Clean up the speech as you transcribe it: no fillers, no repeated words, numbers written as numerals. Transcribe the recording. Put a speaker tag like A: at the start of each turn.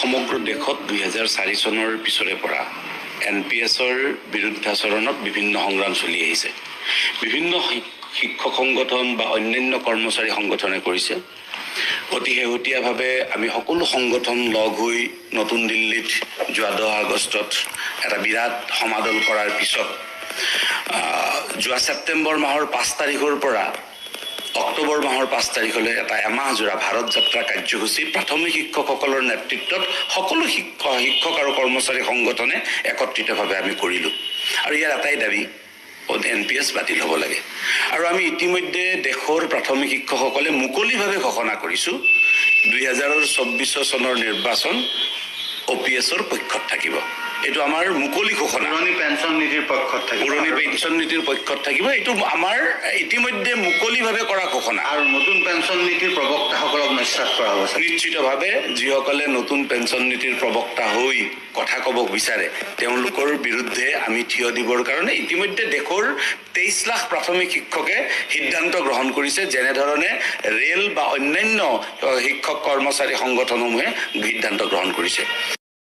A: সমগ্ৰ দেশত 2004 চনৰ পিছৰে পৰা NPSৰ বিৰুদ্ধাচৰণত বিভিন্ন সংগ্ৰাম চলি আহিছে। বিভিন্ন শিক্ষক সংগঠন বা অন্যান্য কৰ্মচাৰী সংগঠনে কৰিছে। অতি শেহতীয়াভাৱে আমি সকলো সংগঠন লগ হৈ নতুন দিল্লীত যোৱা 10 আগষ্টত এটা বিৰাট সমাদল কৰাৰ পিছত যোৱা ছেপ্টেম্বৰ মাহৰ 5 তাৰিখৰ পৰা অক্টোবৰ মাহৰ 5 তাৰিখলৈ এটা এমাহজোৰা ভাৰত যাত্ৰা কাৰ্যসূচী প্ৰাথমিক শিক্ষকসকলৰ নেতৃত্বত সকলো শিক্ষক আৰু কৰ্মচাৰী সংগঠনে একত্ৰিতভাৱে আমি কৰিলোঁ। আৰু ইয়াৰ এটাই দাবী NPS বাতিল হ'ব লাগে। আৰু আমি ইতিমধ্যে দেশৰ প্ৰাথমিক শিক্ষকসকলে মুকলিভাৱে ঘোষণা কৰিছোঁ 2024 চনৰ নিৰ্বাচন OPSৰ পক্ষত থাকিব। এইটো আমাৰ মুকলি ঘোষণা।
B: পুৰণি পেঞ্চন নীতিৰ পক্ষত থাকিব।
A: পুৰণি পেঞ্চন নীতিৰ পক্ষত থাকিব। এইটো আমাৰ ইতিমধ্যে মুকলিভাৱে কৰা ঘোষণা।
B: আৰু নতুন পেঞ্চন নীতিৰ প্ৰবক্তাসকলক নস্যাৎ কৰা হ'ব।
A: নিশ্চিতভাৱে যিসকলে নতুন পেঞ্চন নীতিৰ প্ৰবক্তা হৈ কথা ক'ব বিচাৰে তেওঁলোকৰ বিৰুদ্ধে আমি থিয় দিবৰ কাৰণে ইতিমধ্যে দেশৰ 23 লাখ প্ৰাথমিক শিক্ষকে সিদ্ধান্ত গ্ৰহণ কৰিছে, যেনেধৰণে ৰেল বা অন্যান্য শিক্ষক কৰ্মচাৰী সংগঠনসমূহে সিদ্ধান্ত গ্ৰহণ কৰিছে।